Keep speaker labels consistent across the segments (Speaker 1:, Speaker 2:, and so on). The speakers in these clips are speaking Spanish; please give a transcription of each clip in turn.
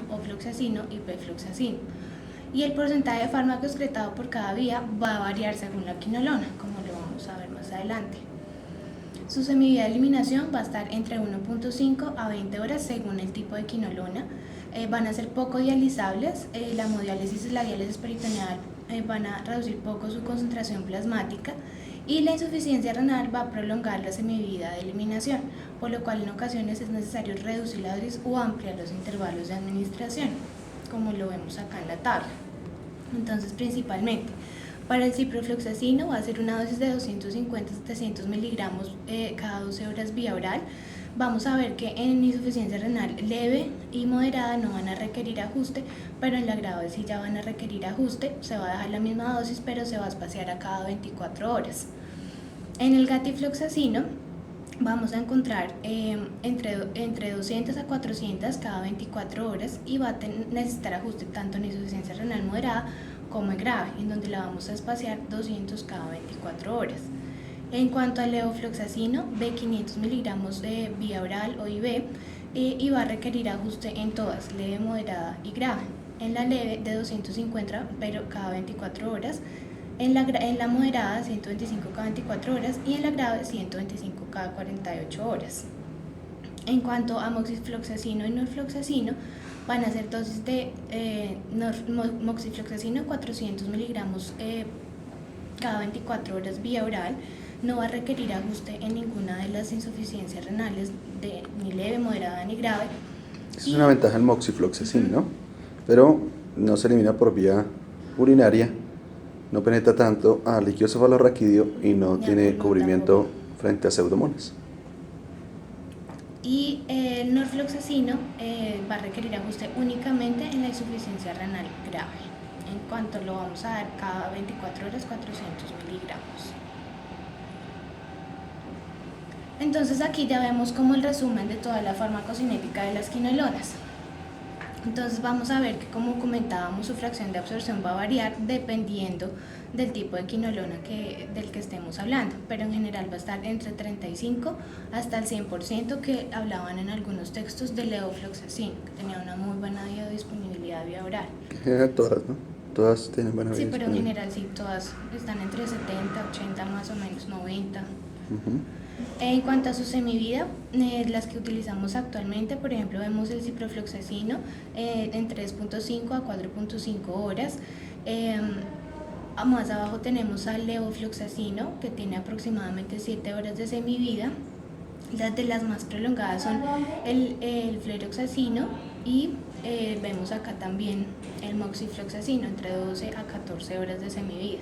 Speaker 1: ofloxacino y pefloxacino. Y el porcentaje de fármaco excretado por cada vía va a variar según la quinolona, como lo vamos a ver más adelante. Su semivía de eliminación va a estar entre 1.5 a 20 horas según el tipo de quinolona. Van a ser poco dializables, la hemodiálisis y la diálisis peritoneal van a reducir poco su concentración plasmática y la insuficiencia renal va a prolongar la semivida de eliminación, por lo cual en ocasiones es necesario reducir la dosis o ampliar los intervalos de administración, como lo vemos acá en la tabla. Entonces, principalmente, para el ciprofloxacino va a ser una dosis de 250-700 miligramos cada 12 horas vía oral. Vamos a ver que en insuficiencia renal leve y moderada no van a requerir ajuste, pero en la grave sí ya van a requerir ajuste. Se va a dejar la misma dosis, pero se va a espaciar a cada 24 horas. En el gatifloxacino vamos a encontrar entre 200 a 400 cada 24 horas y va a necesitar ajuste tanto en insuficiencia renal moderada como en grave, en donde la vamos a espaciar 200 cada 24 horas. En cuanto al levofloxacino, de 500 miligramos de vía oral o IV, y va a requerir ajuste en todas, leve, moderada y grave. En la leve de 250 pero cada 24 horas, en la moderada 125 cada 24 horas y en la grave 125 cada 48 horas. En cuanto a moxifloxacino y norfloxacino, van a ser dosis de moxifloxacino 400 miligramos cada 24 horas vía oral. No va a requerir ajuste en ninguna de las insuficiencias renales, ni leve, moderada ni grave.
Speaker 2: Es una ventaja el moxifloxacin, ¿no? Pero no se elimina por vía urinaria, no penetra tanto al líquido cefalorraquídeo y no tiene cubrimiento frente a pseudomonas.
Speaker 1: Y el norfloxacino va a requerir ajuste únicamente en la insuficiencia renal grave. En cuanto lo vamos a dar cada 24 horas 400 miligramos. Entonces aquí ya vemos como el resumen de toda la farmacocinética de las quinolonas. Entonces vamos a ver que, como comentábamos, su fracción de absorción va a variar dependiendo del tipo de quinolona del que estemos hablando, pero en general va a estar entre 35 hasta el 100% que hablaban en algunos textos de levofloxacin, que tenía una muy buena biodisponibilidad vía oral.
Speaker 2: En general todas, ¿no? Todas tienen buena
Speaker 1: Sí, pero en
Speaker 2: biodisponibilidad.
Speaker 1: general sí, todas están entre 70, 80 más o menos, 90. En cuanto a su semivida, las que utilizamos actualmente, por ejemplo, vemos el ciprofloxacino en 3.5 a 4.5 horas. Más abajo tenemos al levofloxacino, que tiene aproximadamente 7 horas de semivida. Las de las más prolongadas son el fleroxacino y vemos acá también el moxifloxacino, entre 12 a 14 horas de semivida.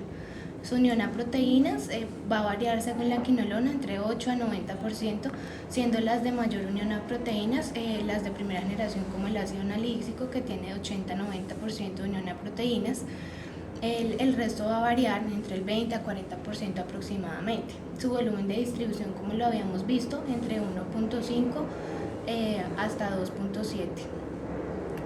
Speaker 1: Su unión a proteínas va a variar según la quinolona entre 8 a 90%, siendo las de mayor unión a proteínas las de primera generación, como el ácido nalíxico, que tiene 80 a 90% de unión a proteínas. El resto va a variar entre el 20 a 40% aproximadamente. Su volumen de distribución, como lo habíamos visto, entre 1.5 hasta 2.7.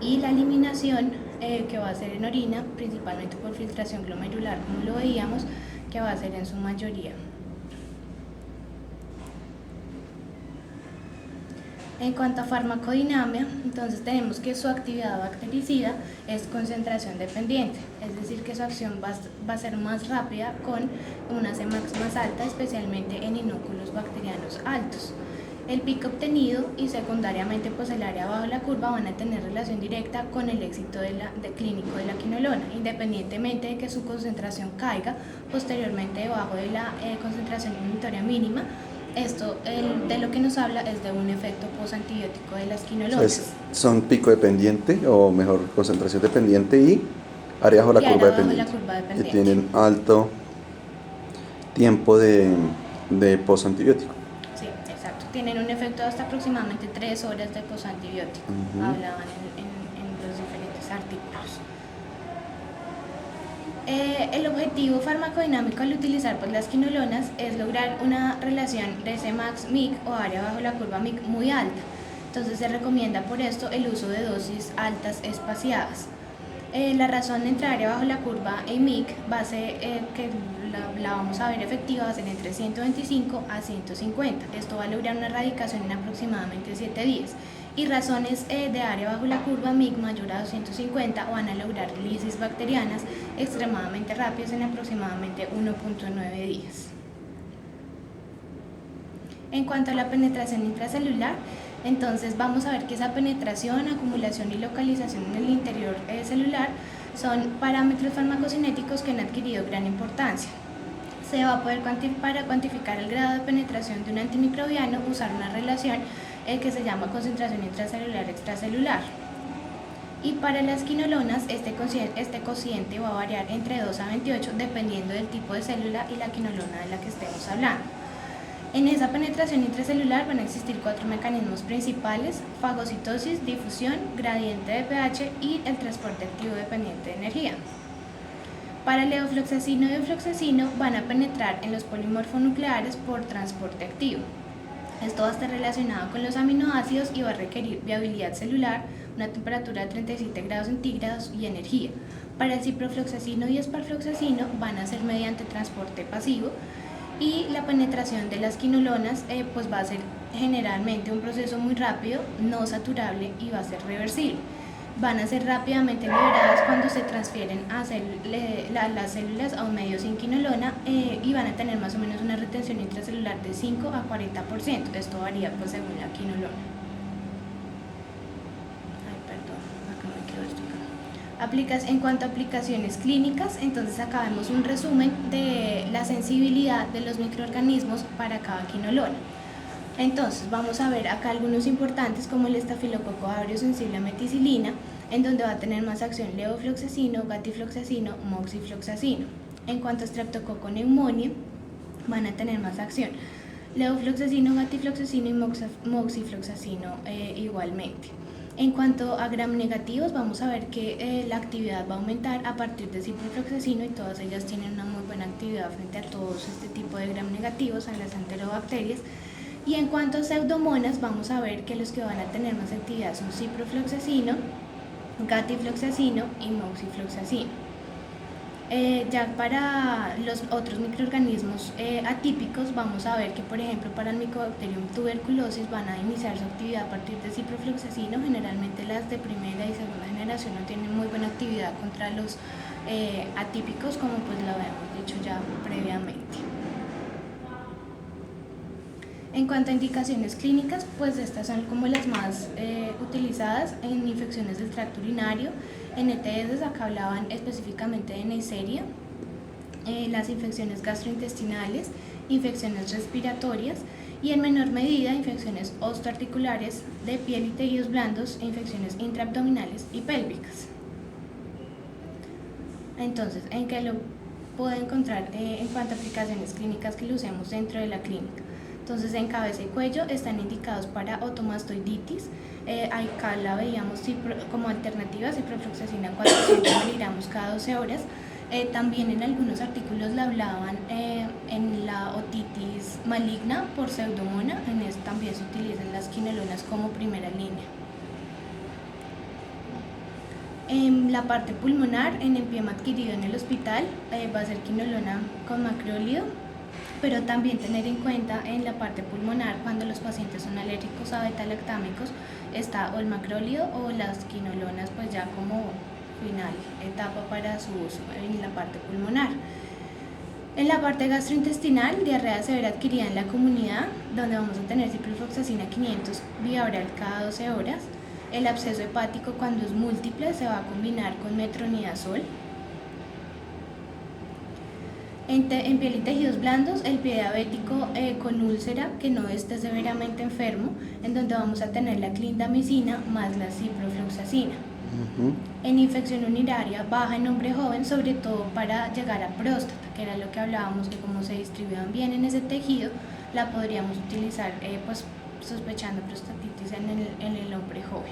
Speaker 1: Y la eliminación que va a ser en orina, principalmente por filtración glomerular, como lo veíamos, que va a ser en su mayoría. En cuanto a farmacodinamia, entonces tenemos que su actividad bactericida es concentración dependiente, es decir, que su acción va a ser más rápida con una Cmax más alta, especialmente en inóculos bacterianos altos. El pico obtenido y secundariamente pues el área bajo la curva van a tener relación directa con el éxito clínico de la quinolona, independientemente de que su concentración caiga posteriormente debajo de la concentración inhibitoria mínima. Esto de lo que nos habla es de un efecto posantibiótico de las quinolonas.
Speaker 2: Son pico dependiente, o mejor, concentración dependiente y área bajo la curva dependiente, que tienen alto tiempo de posantibiótico.
Speaker 1: Sí, exacto. Tienen un efecto de hasta aproximadamente 3 horas de posantibiótico. Hablaban en los diferentes artículos. El objetivo farmacodinámico al utilizar pues, las quinolonas es lograr una relación de Cmax-MIC o área bajo la curva MIC muy alta. Entonces se recomienda por esto el uso de dosis altas espaciadas. La razón entre área bajo la curva y MIC va a ser que la vamos a ver efectiva, va a ser entre 125 a 150. Esto va a lograr una erradicación en aproximadamente 7 días. y razones de área bajo la curva MIC mayor a 250 van a lograr lisis bacterianas extremadamente rápidas en aproximadamente 1.9 días. En cuanto a la penetración intracelular, entonces vamos a ver que esa penetración, acumulación y localización en el interior celular son parámetros farmacocinéticos que han adquirido gran importancia. Se va a poder para cuantificar el grado de penetración de un antimicrobiano usar una relación que se llama concentración intracelular extracelular. Y para las quinolonas este cociente va a variar entre 2 a 28 dependiendo del tipo de célula y la quinolona de la que estemos hablando. En esa penetración intracelular van a existir 4 mecanismos principales: fagocitosis, difusión, gradiente de pH y el transporte activo dependiente de energía. Para el eofloxacino y ofloxacino van a penetrar en los polimorfonucleares por transporte activo. Esto va a estar relacionado con los aminoácidos y va a requerir viabilidad celular, una temperatura de 37 grados centígrados y energía. Para el ciprofloxacino y esparfloxacino van a ser mediante transporte pasivo, y la penetración de las quinolonas pues va a ser generalmente un proceso muy rápido, no saturable y va a ser reversible. Van a ser rápidamente liberadas cuando se transfieren a las células a un medio sin quinolona y van a tener más o menos una retención intracelular de 5 a 40%. Esto varía pues según la quinolona. En cuanto a aplicaciones clínicas, entonces acá vemos un resumen de la sensibilidad de los microorganismos para cada quinolona. Entonces vamos a ver acá algunos importantes como el estafilococo aureus sensible a meticilina, en donde va a tener más acción levofloxacino, gatifloxacino, moxifloxacino. En cuanto a streptococo pneumoniae, van a tener más acción levofloxacino, gatifloxacino y moxifloxacino igualmente. En cuanto a gram negativos, vamos a ver que la actividad va a aumentar a partir de ciprofloxacino y todas ellas tienen una muy buena actividad frente a todos este tipo de gram negativos, a las enterobacterias. Y en cuanto a pseudomonas, vamos a ver que los que van a tener más actividad son ciprofloxacino, gatifloxacino y moxifloxacino. Ya para los otros microorganismos atípicos, vamos a ver que, por ejemplo, para el Mycobacterium tuberculosis van a iniciar su actividad a partir de ciprofloxacino. Generalmente las de primera y segunda generación no tienen muy buena actividad contra los atípicos, como pues lo habíamos dicho ya previamente. En cuanto a indicaciones clínicas, pues estas son como las más utilizadas en infecciones del tracto urinario. En ETS acá hablaban específicamente de Neisseria, las infecciones gastrointestinales, infecciones respiratorias y en menor medida infecciones osteoarticulares de piel y tejidos blandos e infecciones intraabdominales y pélvicas. Entonces, ¿en qué lo puedo encontrar en cuanto a aplicaciones clínicas que lo usemos dentro de la clínica? Entonces, en cabeza y cuello están indicados para otomastoiditis. Acá la veíamos como alternativa, ciprofloxacina 400 miligramos cada 12 horas. También en algunos artículos la hablaban en la otitis maligna por pseudomona. En eso también se utilizan las quinolonas como primera línea. En la parte pulmonar, en empiema adquirido en el hospital, va a ser quinolona con macrólido, pero también tener en cuenta en la parte pulmonar, cuando los pacientes son alérgicos a beta-lactámicos, está o el macrólido o las quinolonas, pues ya como final etapa para su uso en la parte pulmonar. En la parte gastrointestinal, diarrea severa adquirida en la comunidad, donde vamos a tener ciprofloxacina 500 vía oral cada 12 horas. El absceso hepático, cuando es múltiple, se va a combinar con metronidazol. En piel y tejidos blandos, el pie diabético con úlcera que no esté severamente enfermo, en donde vamos a tener la clindamicina más la ciprofloxacina. En infección urinaria baja en hombre joven, sobre todo para llegar a próstata, que era lo que hablábamos, que como se distribuían bien en ese tejido, la podríamos utilizar pues sospechando prostatitis en el hombre joven.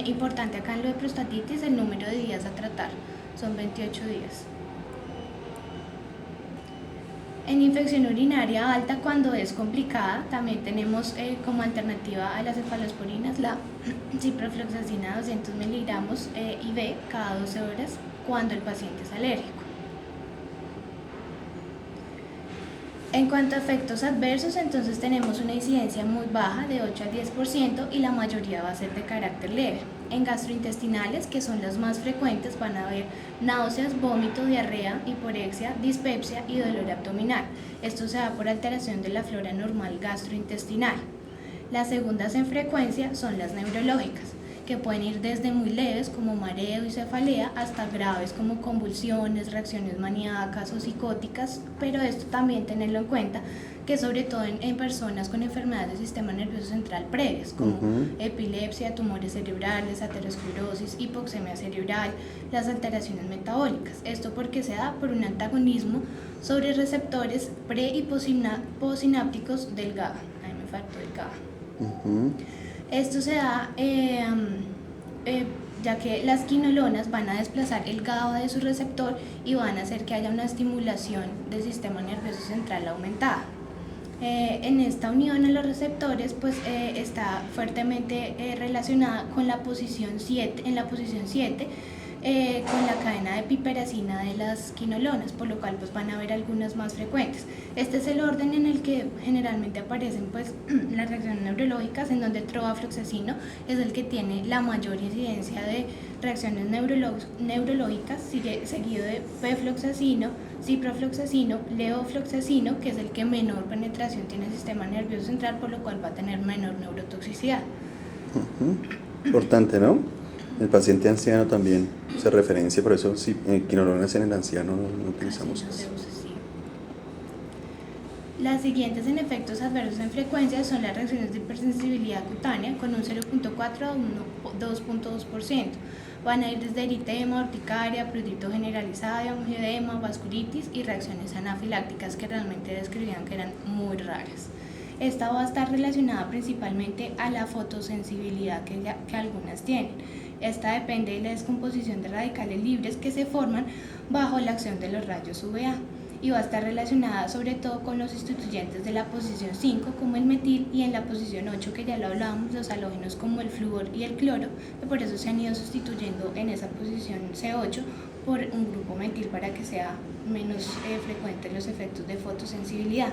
Speaker 1: Importante acá en lo de prostatitis, el número de días a tratar, son 28 días. En infección urinaria alta, cuando es complicada, también tenemos como alternativa a las cefalosporinas la ciprofloxacina 200 miligramos IV cada 12 horas cuando el paciente es alérgico. En cuanto a efectos adversos, entonces tenemos una incidencia muy baja de 8 al 10% y la mayoría va a ser de carácter leve. En gastrointestinales, que son las más frecuentes, van a haber náuseas, vómito, diarrea, hiporexia, dispepsia y dolor abdominal. Esto se da por alteración de la flora normal gastrointestinal. Las segundas en frecuencia son las neurológicas, que pueden ir desde muy leves como mareo y cefalea hasta graves como convulsiones, reacciones maníacas o psicóticas, pero esto también tenerlo en cuenta que sobre todo en personas con enfermedades del sistema nervioso central previas como epilepsia, tumores cerebrales, aterosclerosis, hipoxemia cerebral, las alteraciones metabólicas. Esto porque se da por un antagonismo sobre receptores pre y postsinápticos del GABA. Ahí me faltó el GABA. Esto se da ya que las quinolonas van a desplazar el GABA de su receptor y van a hacer que haya una estimulación del sistema nervioso central aumentada. En esta unión a los receptores pues está fuertemente relacionada con la posición 7, en la posición 7 con la cadena de piperacina de las quinolonas, por lo cual pues van a haber algunas más frecuentes. Este es el orden en el que generalmente aparecen pues las reacciones neurológicas, en donde trovafloxacino es el que tiene la mayor incidencia de reacciones neurológicas, seguido de pefloxacino, ciprofloxacino, levofloxacino, que es el que menor penetración tiene el sistema nervioso central, por lo cual va a tener menor neurotoxicidad.
Speaker 2: Importante, ¿no? El paciente anciano también se referencia, por eso si quinolonas en el anciano no utilizamos casi.
Speaker 1: Las siguientes en efectos adversos en frecuencia son las reacciones de hipersensibilidad cutánea con un 0.4 a 2.2%. Van a ir desde eritema, urticaria, prurito generalizado, angioedema, vasculitis y reacciones anafilácticas que realmente describían que eran muy raras. Esta va a estar relacionada principalmente a la fotosensibilidad que algunas tienen. Esta depende de la descomposición de radicales libres que se forman bajo la acción de los rayos UVA y va a estar relacionada sobre todo con los sustituyentes de la posición 5 como el metil y en la posición 8 que ya lo hablábamos, los halógenos como el flúor y el cloro, que por eso se han ido sustituyendo en esa posición C8 por un grupo metil para que sea menos frecuentes los efectos de fotosensibilidad.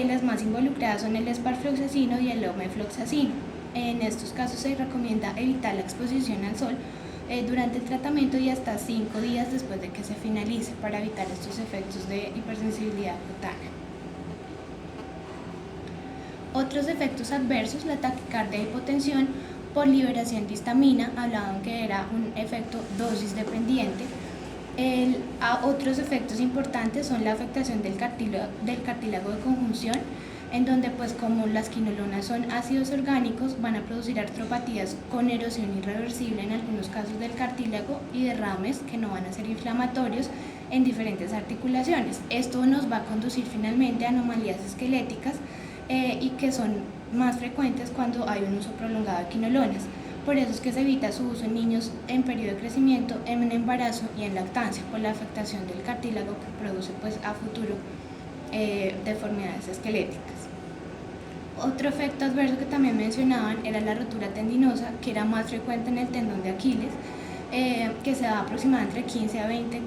Speaker 1: Las más involucradas son el esparfloxacino y el omefloxacino. En estos casos se recomienda evitar la exposición al sol durante el tratamiento y hasta 5 días después de que se finalice para evitar estos efectos de hipersensibilidad cutánea. Otros efectos adversos, la taquicardia y hipotensión por liberación de histamina, hablaban que era un efecto dosis dependiente. Otros efectos importantes son la afectación del cartílago de conjunción, en donde pues como las quinolonas son ácidos orgánicos van a producir artropatías con erosión irreversible en algunos casos del cartílago y derrames que no van a ser inflamatorios en diferentes articulaciones. Esto nos va a conducir finalmente a anomalías esqueléticas y que son más frecuentes cuando hay un uso prolongado de quinolonas. Por eso es que se evita su uso en niños en periodo de crecimiento, en embarazo y en lactancia, por la afectación del cartílago que produce pues a futuro deformidades esqueléticas. Otro efecto adverso que también mencionaban era la rotura tendinosa, que era más frecuente en el tendón de Aquiles, que se da aproximadamente entre 15 a 20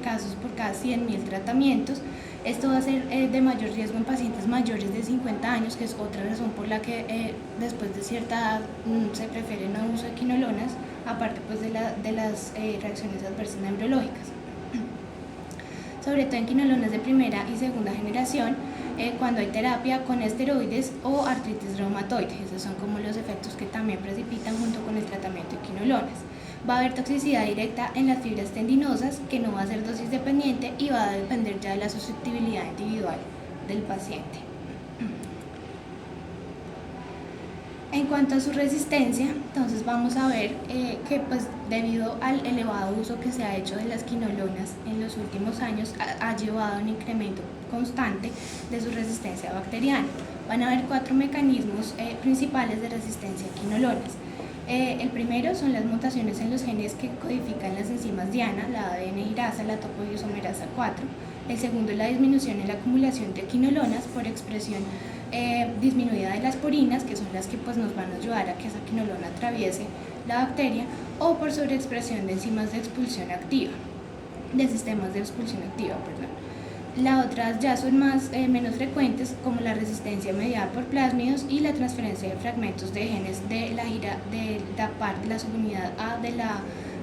Speaker 1: casos por cada 100.000 tratamientos. Esto va a ser de mayor riesgo en pacientes mayores de 50 años, que es otra razón por la que después de cierta edad se prefiere no uso de quinolonas, aparte pues de las reacciones adversas neurológicas. Sobre todo en quinolonas de primera y segunda generación, cuando hay terapia con esteroides o artritis reumatoide. Esos son como los efectos que también precipitan junto con el tratamiento de quinolonas. Va a haber toxicidad directa en las fibras tendinosas, que no va a ser dosis dependiente y va a depender ya de la susceptibilidad individual del paciente. En cuanto a su resistencia, entonces vamos a ver que pues debido al elevado uso que se ha hecho de las quinolonas en los últimos años ha llevado a un incremento constante de su resistencia bacteriana. Van a haber 4 mecanismos principales de resistencia a quinolonas. El primero son las mutaciones en los genes que codifican las enzimas diana, la ADN girasa, la topoisomerasa 4. El segundo es la disminución en la acumulación de quinolonas por expresión disminuida de las purinas, que son las que pues, nos van a ayudar a que esa quinolona atraviese la bacteria, o por sobreexpresión de enzimas de expulsión activa, de sistemas de expulsión activa, perdón. Las otras ya son menos frecuentes, como la resistencia mediada por plásmidos y la transferencia de fragmentos de genes de la subunidad A de la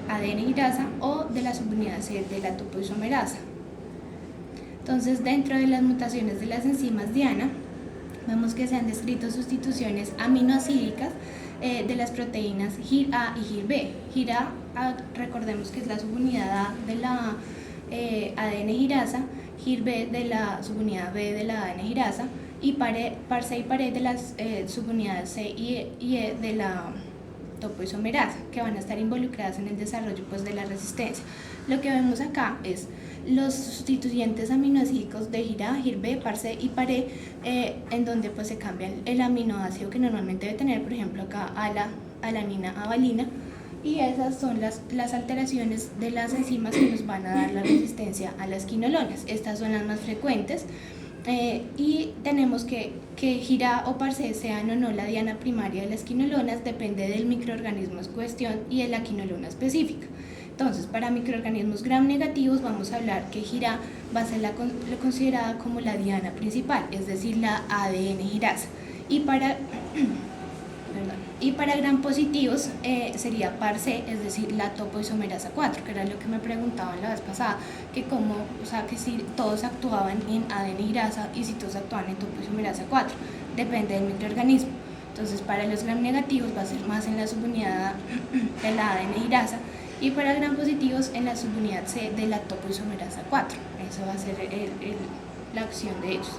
Speaker 1: ADN girasa o de la subunidad C de la topoisomerasa. Entonces, dentro de las mutaciones de las enzimas Diana, vemos que se han descrito sustituciones aminoacídicas de las proteínas GIR-A y GIR-B. GIR-A, recordemos que es la subunidad A de la ADN girasa, GIR-B de la subunidad B de la ADN girasa y par-C y par-E de las subunidades C y E de la topoisomerasa, que van a estar involucradas en el desarrollo pues, de la resistencia. Lo que vemos acá es los sustituyentes aminoácidos de GIR-A, GIR-B, par-C y par-E, en donde pues, se cambia el aminoácido que normalmente debe tener, por ejemplo acá alanina a valina, y esas son las alteraciones de las enzimas que nos van a dar la resistencia a las quinolonas. Estas son las más frecuentes. Y tenemos que GIR-A o par-C sean o no la diana primaria de las quinolonas, depende del microorganismo en cuestión y de la quinolona específica. Entonces, para microorganismos gram negativos vamos a hablar que GIR-A va a ser considerada como la diana principal, es decir, la ADN girasa. Y para gram positivos sería par-C, es decir, la topoisomerasa 4, que era lo que me preguntaban la vez pasada, que si todos actuaban en ADN girasa y si todos actuaban en topoisomerasa 4, depende del microorganismo. Entonces, para los gram negativos va a ser más en la subunidad de la ADN girasa y para gram positivos en la subunidad C de la topoisomerasa 4. Eso va a ser la acción de ellos.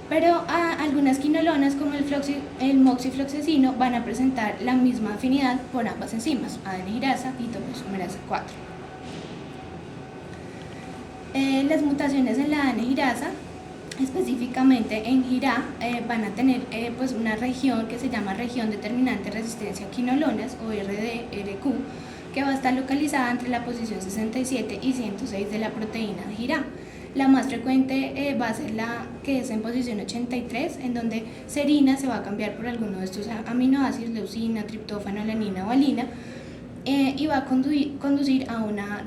Speaker 1: Pero algunas quinolonas como el moxifloxacino van a presentar la misma afinidad por ambas enzimas, ADN girasa y topoisomerasa 4. Las mutaciones en la ADN girasa, específicamente en GIR-A, van a tener pues una región que se llama región determinante de resistencia a quinolonas o RDRQ, que va a estar localizada entre la posición 67 y 106 de la proteína de GIR-A. La más frecuente va a ser la que es en posición 83, en donde serina se va a cambiar por alguno de estos aminoácidos, leucina, triptófano, alanina o valina, y va a conducir a una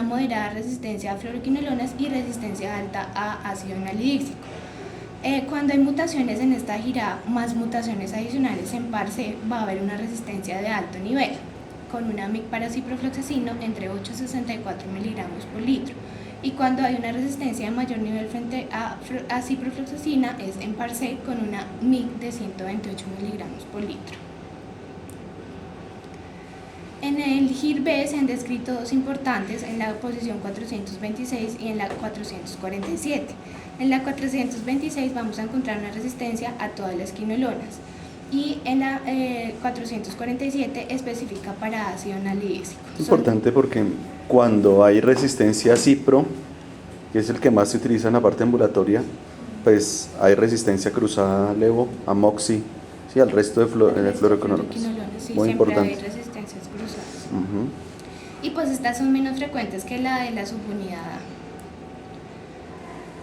Speaker 1: moderada resistencia a fluoroquinolonas y resistencia alta a ácido enalidíxico. Cuando hay mutaciones en esta GIR-A, más mutaciones adicionales en par-C, va a haber una resistencia de alto nivel, con una MIC para ciprofloxacino entre 8 y 64 miligramos por litro. Y cuando hay una resistencia de mayor nivel frente a ciprofloxacina es en par-C con una MIC de 128 miligramos por litro. En el GIR-B se han descrito dos importantes en la posición 426 y en la 447. En la 426 vamos a encontrar una resistencia a todas las quinolonas y en la 447 específica para ácido enalidíxico.
Speaker 2: Importante porque cuando hay resistencia a cipro, que es el que más se utiliza en la parte ambulatoria, pues hay resistencia cruzada a levo, a moxi, sí, al resto de fluoroquinolonas.
Speaker 1: Sí,
Speaker 2: muy importante.
Speaker 1: Hay resistencias cruzadas. Y pues estas son menos frecuentes que la de la subunidad A.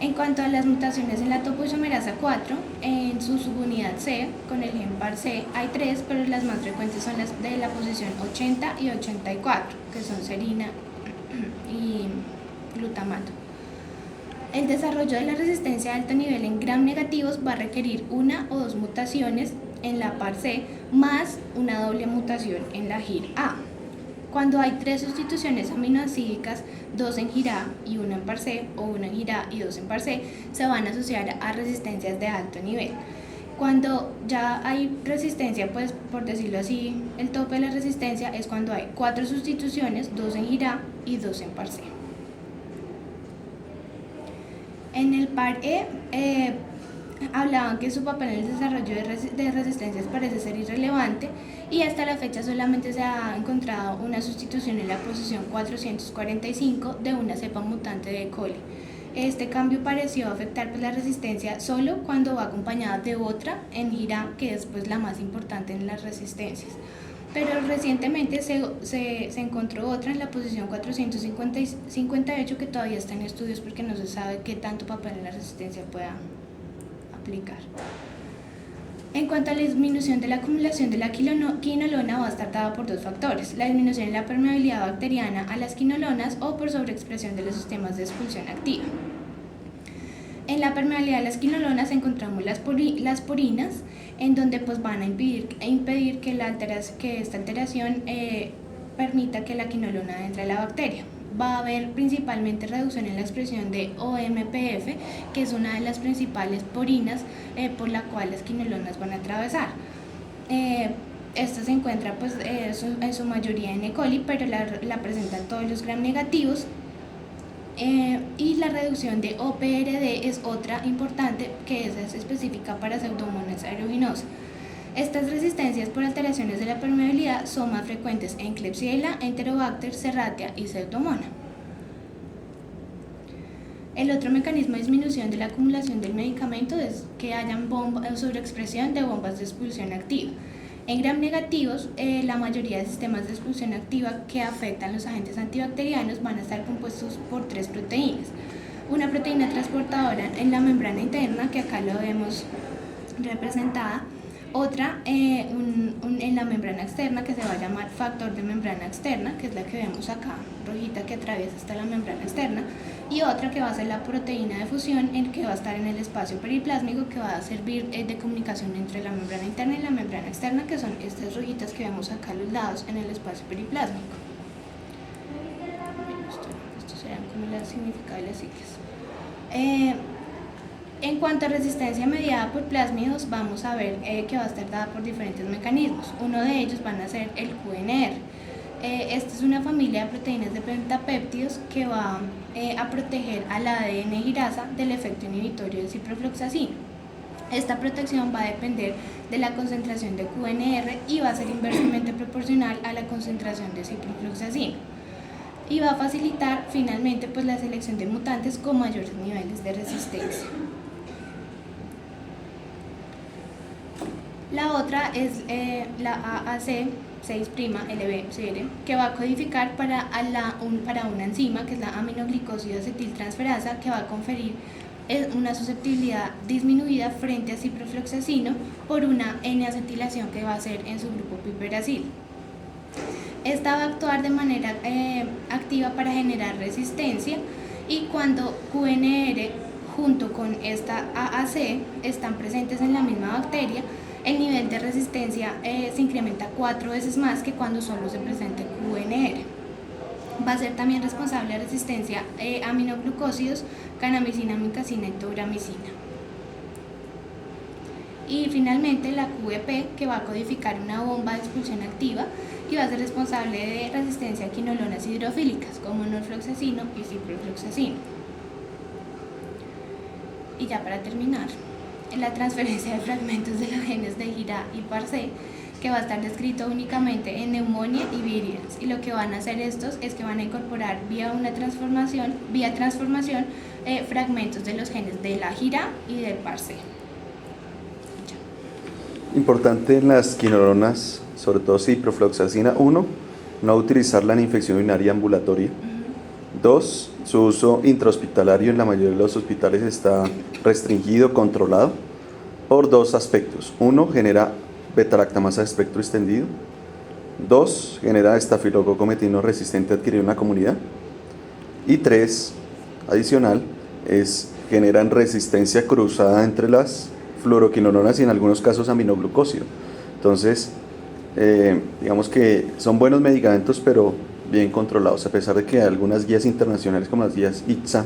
Speaker 1: En cuanto a las mutaciones en la topoisomerasa 4, en su subunidad C, con el gen par-C, hay 3, pero las más frecuentes son las de la posición 80 y 84, que son serina y glutamato. El desarrollo de la resistencia de alto nivel en gram negativos va a requerir una o dos mutaciones en la par-C más una doble mutación en la GIR-A. Cuando hay 3 sustituciones aminoácidas, 2 en GIR-A y 1 en par-C, o 1 en GIR-A y 2 en par-C, se van a asociar a resistencias de alto nivel. Cuando ya hay resistencia, pues por decirlo así, el tope de la resistencia es cuando hay 4 sustituciones, 2 en GIR-A y 2 en par-C. En el par-E, hablaban que su papel en el desarrollo de resistencias parece ser irrelevante y hasta la fecha solamente se ha encontrado una sustitución en la posición 445 de una cepa mutante de E. coli. Este cambio pareció afectar pues, la resistencia solo cuando va acompañada de otra en GIR-A, que es pues, la más importante en las resistencias. Pero recientemente se encontró otra en la posición 458 que todavía está en estudios porque no se sabe qué tanto papel en la resistencia pueda aplicar. En cuanto a la disminución de la acumulación de la quinolona, va a estar dada por dos factores: la disminución en la permeabilidad bacteriana a las quinolonas o por sobreexpresión de los sistemas de expulsión activa. En la permeabilidad de las quinolonas encontramos las porinas, en donde pues van a impedir que esta alteración permita que la quinolona entre a la bacteria. Va a haber principalmente reducción en la expresión de OMPF, que es una de las principales porinas por la cual las quinolonas van a atravesar. Esta se encuentra pues, en su mayoría en E. coli, pero la presentan todos los gram negativos. Y la reducción de OPRD es otra importante, que es específica para Pseudomonas aeruginosa. Estas resistencias por alteraciones de la permeabilidad son más frecuentes en Klebsiella, Enterobacter, Serratia y Pseudomonas. El otro mecanismo de disminución de la acumulación del medicamento es que haya sobreexpresión de bombas de expulsión activa. En gram negativos, la mayoría de sistemas de expulsión activa que afectan los agentes antibacterianos van a estar compuestos por 3 proteínas. Una proteína transportadora en la membrana interna, que acá lo vemos representada. Otra en la membrana externa, que se va a llamar factor de membrana externa, que es la que vemos acá, rojita, que atraviesa hasta la membrana externa. Y otra que va a ser la proteína de fusión, que va a estar en el espacio periplásmico, que va a servir de comunicación entre la membrana interna y la membrana externa, que son estas rojitas que vemos acá a los lados en el espacio periplásmico. Estos serán como el significado de las siglas. En cuanto a resistencia mediada por plásmidos, vamos a ver que va a estar dada por diferentes mecanismos. Uno de ellos van a ser el QNR. Esta es una familia de proteínas de pentapéptidos que va a proteger al ADN girasa del efecto inhibitorio de ciprofloxacino. Esta protección va a depender de la concentración de QNR y va a ser inversamente proporcional a la concentración de ciprofloxacino. Y va a facilitar finalmente pues, la selección de mutantes con mayores niveles de resistencia. La otra es la AAC6'LBCR, que va a codificar para una enzima, que es la aminoglicósido acetiltransferasa, que va a conferir una susceptibilidad disminuida frente a ciprofloxacino por una N-acetilación que va a ser en su grupo piperacil. Esta va a actuar de manera activa para generar resistencia, y cuando QNR junto con esta AAC están presentes en la misma bacteria, el nivel de resistencia se incrementa 4 veces más que cuando solo se presenta QNR. Va a ser también responsable de resistencia a aminoglucósidos, kanamicina, amikacina y tobramicina. Y finalmente la QEP, que va a codificar una bomba de expulsión activa y va a ser responsable de resistencia a quinolonas hidrofílicas como norfloxacino y ciprofloxacino. Y ya para terminar, la transferencia de fragmentos de los genes de GIRA y PARC, que va a estar descrito únicamente en neumonía y virions, y lo que van a hacer estos es que van a incorporar vía transformación fragmentos de los genes de la GIRA y del PARC.
Speaker 2: Importante en las quinolonas, sobre todo ciprofloxacina, 1, no utilizarla en infección urinaria ambulatoria. 2, su uso intrahospitalario en la mayoría de los hospitales está restringido, controlado, por 2 aspectos. 1, genera beta-lactamasa de espectro extendido. 2, genera estafilococo metino resistente adquirido en la comunidad. Y 3, adicional, generan resistencia cruzada entre las fluoroquinolonas y en algunos casos aminoglucósido. Entonces, digamos que son buenos medicamentos, pero bien controlados, a pesar de que algunas guías internacionales como las guías ITSA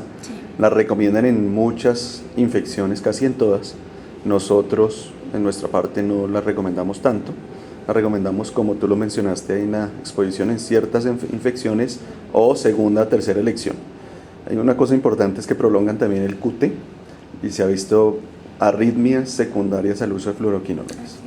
Speaker 2: las recomiendan en muchas infecciones, casi en todas. Nosotros en nuestra parte no las recomendamos tanto, las recomendamos, como tú lo mencionaste en la exposición, en ciertas infecciones o segunda, tercera elección. Hay una cosa importante, es que prolongan también el QT y se ha visto arritmias secundarias al uso de fluoroquinolonas.